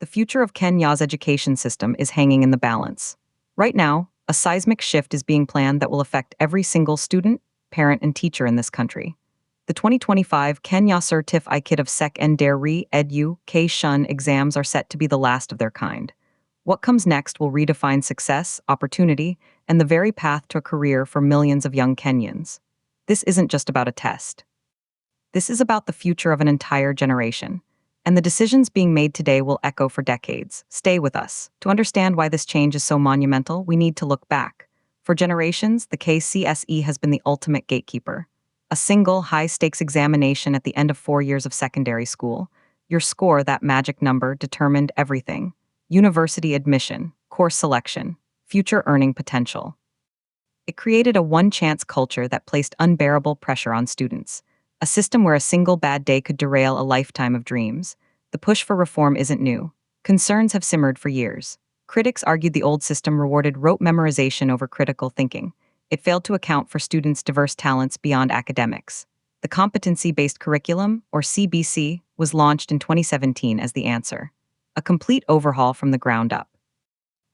The future of Kenya's education system is hanging in the balance. Right now, a seismic shift is being planned that will affect every single student, parent, and teacher in this country. The 2025 Kenya Certificate of Secondary Education exams are set to be the last of their kind. What comes next will redefine success, opportunity, and the very path to a career for millions of young Kenyans. This isn't just about a test. This is about the future of an entire generation. And the decisions being made today will echo for decades. Stay with us. To understand why this change is so monumental, we need to look back. For generations, the KCSE has been the ultimate gatekeeper. A single, high-stakes examination at the end of 4 years of secondary school. Your score, that magic number, determined everything. University admission, course selection, future earning potential. It created a one-chance culture that placed unbearable pressure on students. A system where a single bad day could derail a lifetime of dreams. The push for reform isn't new. Concerns have simmered for years. Critics argued the old system rewarded rote memorization over critical thinking. It failed to account for students' diverse talents beyond academics. The Competency-Based Curriculum, or CBC, was launched in 2017 as the answer. A complete overhaul from the ground up.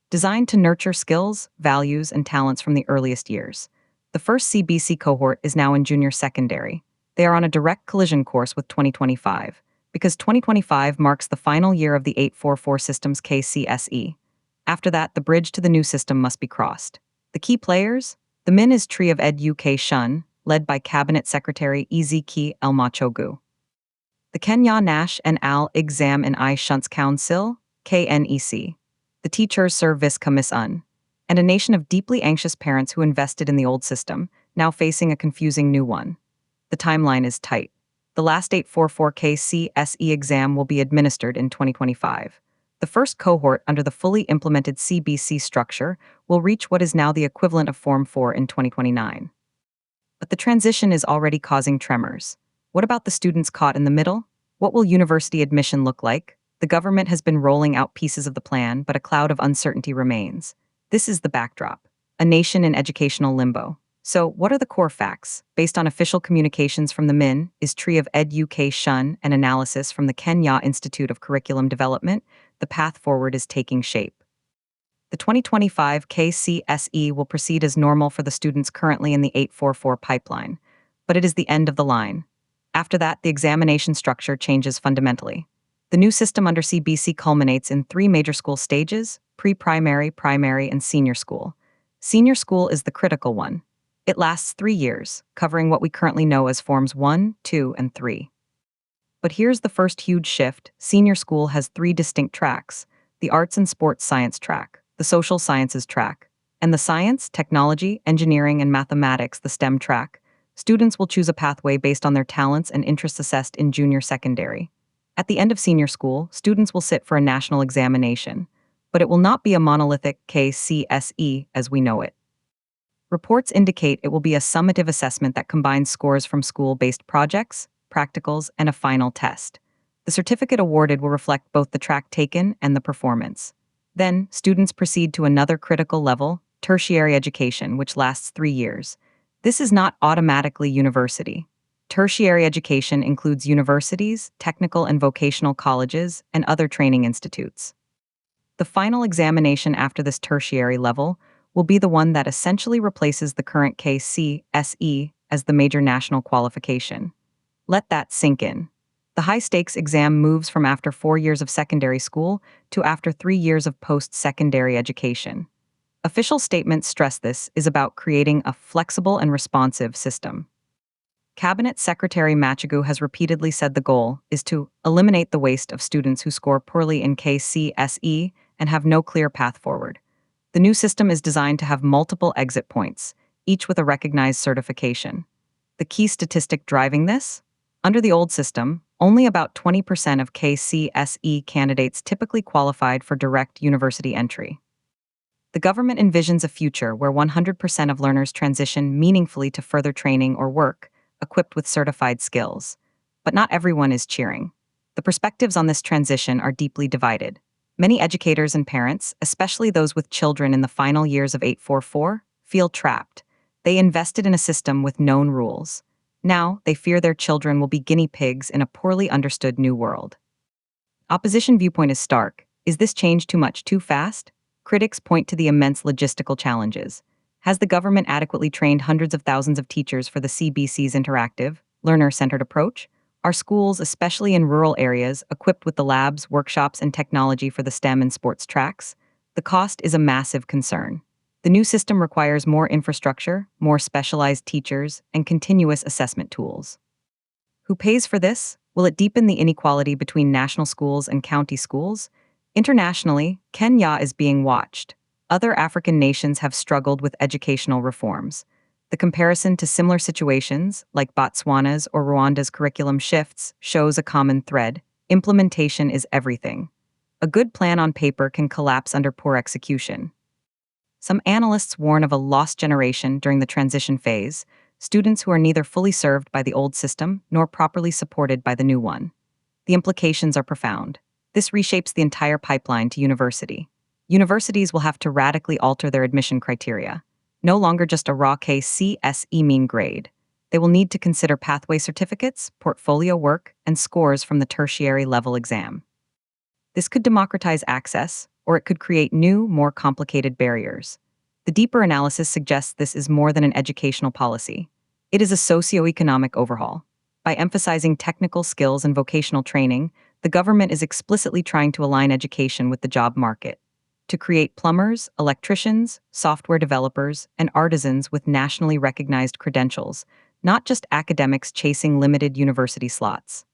Designed to nurture skills, values, and talents from the earliest years. The first CBC cohort is now in junior secondary. They are on a direct collision course with 2025, because 2025 marks the final year of the 844 system's KCSE. After that, the bridge to the new system must be crossed. The key players? The Ministry of Education, led by Cabinet Secretary Ezekiel Elmachogu. The Kenya National Exam and Assurance Council, KNEC. The Teachers Service Commission, and a nation of deeply anxious parents who invested in the old system, now facing a confusing new one. The timeline is tight. The last 844 KCSE exam will be administered in 2025. The first cohort under the fully implemented CBC structure will reach what is now the equivalent of Form 4 in 2029. But the transition is already causing tremors. What about the students caught in the middle? What will university admission look like? The government has been rolling out pieces of the plan, but a cloud of uncertainty remains. This is the backdrop. A nation in educational limbo. So, what are the core facts? Based on official communications from the Ministry of Education and analysis from the Kenya Institute of Curriculum Development, the path forward is taking shape. The 2025 KCSE will proceed as normal for the students currently in the 844 pipeline, but it is the end of the line. After that, the examination structure changes fundamentally. The new system under CBC culminates in 3 major school stages: pre-primary, primary, and senior school. Senior school is the critical one. It lasts 3 years, covering what we currently know as Forms 1, 2, and 3. But here's the first huge shift. Senior school has 3 distinct tracks: the arts and sports science track, the social sciences track, and the science, technology, engineering, and mathematics, the STEM track. Students will choose a pathway based on their talents and interests assessed in junior secondary. At the end of senior school, students will sit for a national examination, but it will not be a monolithic KCSE as we know it. Reports indicate it will be a summative assessment that combines scores from school-based projects, practicals, and a final test. The certificate awarded will reflect both the track taken and the performance. Then, students proceed to another critical level, tertiary education, which lasts 3 years. This is not automatically university. Tertiary education includes universities, technical and vocational colleges, and other training institutes. The final examination after this tertiary level will be the one that essentially replaces the current KCSE as the major national qualification. Let that sink in. The high-stakes exam moves from after 4 years of secondary school to after 3 years of post-secondary education. Official statements stress this is about creating a flexible and responsive system. Cabinet Secretary Machagu has repeatedly said the goal is to eliminate the waste of students who score poorly in KCSE and have no clear path forward. The new system is designed to have multiple exit points, each with a recognized certification. The key statistic driving this? Under the old system, only about 20% of KCSE candidates typically qualified for direct university entry. The government envisions a future where 100% of learners transition meaningfully to further training or work, equipped with certified skills. But not everyone is cheering. The perspectives on this transition are deeply divided. Many educators and parents, especially those with children in the final years of 844, feel trapped. They invested in a system with known rules. Now, they fear their children will be guinea pigs in a poorly understood new world. Opposition viewpoint is stark. Is this change too much too fast? Critics point to the immense logistical challenges. Has the government adequately trained hundreds of thousands of teachers for the CBC's interactive, learner-centered approach? Are schools, especially in rural areas, equipped with the labs, workshops, and technology for the STEM and sports tracks? The cost is a massive concern. The new system requires more infrastructure, more specialized teachers, and continuous assessment tools. Who pays for this? Will it deepen the inequality between national schools and county schools? Internationally, Kenya is being watched. Other African nations have struggled with educational reforms. The comparison to similar situations, like Botswana's or Rwanda's curriculum shifts, shows a common thread. Implementation is everything. A good plan on paper can collapse under poor execution. Some analysts warn of a lost generation during the transition phase, students who are neither fully served by the old system nor properly supported by the new one. The implications are profound. This reshapes the entire pipeline to university. Universities will have to radically alter their admission criteria. No longer just a raw KCSE mean grade. They will need to consider pathway certificates, portfolio work, and scores from the tertiary level exam. This could democratize access, or it could create new, more complicated barriers. The deeper analysis suggests this is more than an educational policy. It is a socio-economic overhaul. By emphasizing technical skills and vocational training, the government is explicitly trying to align education with the job market, to create plumbers, electricians, software developers, and artisans with nationally recognized credentials, not just academics chasing limited university slots.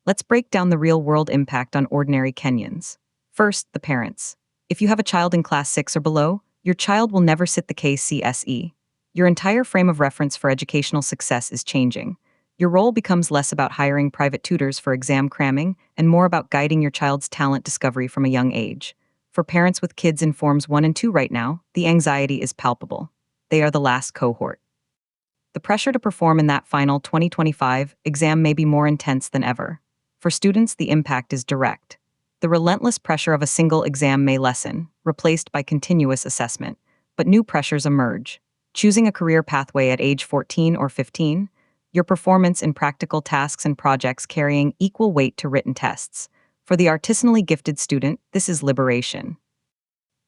Let's break down the real-world impact on ordinary Kenyans. First, the parents. If you have a child in class 6 or below, your child will never sit the KCSE. Your entire frame of reference for educational success is changing. Your role becomes less about hiring private tutors for exam cramming and more about guiding your child's talent discovery from a young age. For parents with kids in Forms 1 and 2 right now, the anxiety is palpable. They are the last cohort. The pressure to perform in that final 2025 exam may be more intense than ever. For students, the impact is direct. The relentless pressure of a single exam may lessen, replaced by continuous assessment, but new pressures emerge. Choosing a career pathway at age 14 or 15, your performance in practical tasks and projects carrying equal weight to written tests. For the artisanally gifted student, this is liberation.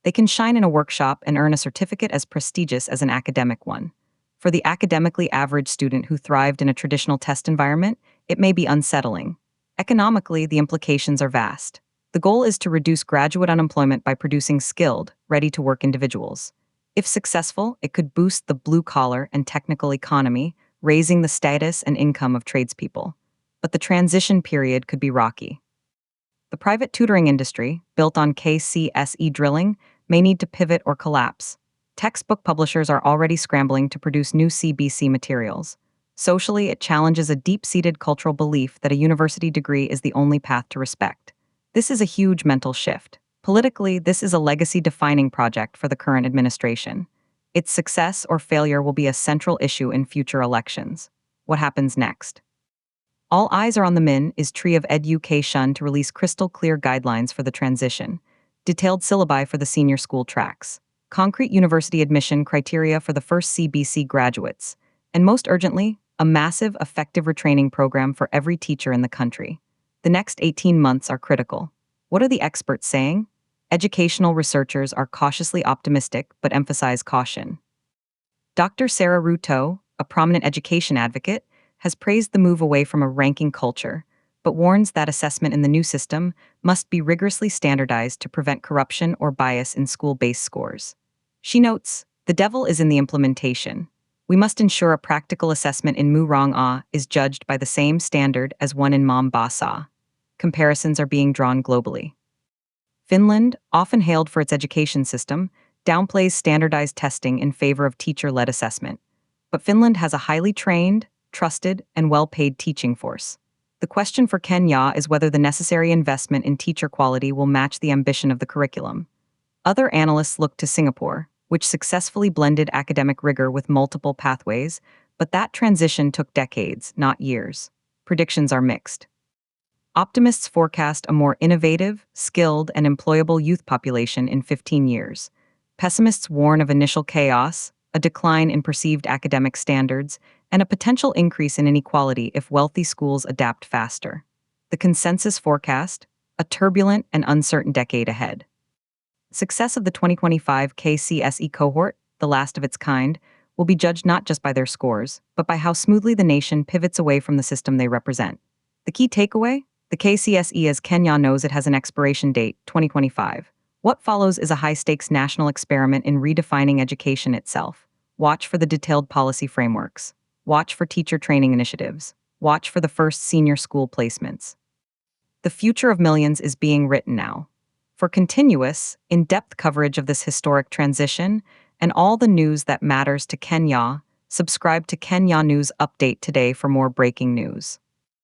They can shine in a workshop and earn a certificate as prestigious as an academic one. For the academically average student who thrived in a traditional test environment, it may be unsettling. Economically, the implications are vast. The goal is to reduce graduate unemployment by producing skilled, ready-to-work individuals. If successful, it could boost the blue-collar and technical economy, raising the status and income of tradespeople. But the transition period could be rocky. The private tutoring industry, built on KCSE drilling, may need to pivot or collapse. Textbook publishers are already scrambling to produce new CBC materials. Socially, it challenges a deep-seated cultural belief that a university degree is the only path to respect. This is a huge mental shift. Politically, this is a legacy-defining project for the current administration. Its success or failure will be a central issue in future elections. What happens next? All eyes are on the Ministry Tree of Education to release crystal-clear guidelines for the transition, detailed syllabi for the senior school tracks, concrete university admission criteria for the first CBC graduates, and most urgently, a massive, effective retraining program for every teacher in the country. The next 18 months are critical. What are the experts saying? Educational researchers are cautiously optimistic but emphasize caution. Dr. Sarah Ruto, a prominent education advocate, has praised the move away from a ranking culture, but warns that assessment in the new system must be rigorously standardized to prevent corruption or bias in school-based scores. She notes, "The devil is in the implementation. We must ensure a practical assessment in Murang'a is judged by the same standard as one in Mombasa." Comparisons are being drawn globally. Finland, often hailed for its education system, downplays standardized testing in favor of teacher-led assessment. But Finland has a highly trained, trusted, and well-paid teaching force. The question for Kenya is whether the necessary investment in teacher quality will match the ambition of the curriculum. Other analysts look to Singapore, which successfully blended academic rigor with multiple pathways, but that transition took decades, not years. Predictions are mixed. Optimists forecast a more innovative, skilled, and employable youth population in 15 years. Pessimists warn of initial chaos, a decline in perceived academic standards, and a potential increase in inequality if wealthy schools adapt faster. The consensus forecast, a turbulent and uncertain decade ahead. Success of the 2025 KCSE cohort, the last of its kind, will be judged not just by their scores, but by how smoothly the nation pivots away from the system they represent. The key takeaway? The KCSE, as Kenya knows it, has an expiration date, 2025. What follows is a high-stakes national experiment in redefining education itself. Watch for the detailed policy frameworks. Watch for teacher training initiatives. Watch for the first senior school placements. The future of millions is being written now. For continuous, in-depth coverage of this historic transition and all the news that matters to Kenya, subscribe to Kenya News Update today for more breaking news.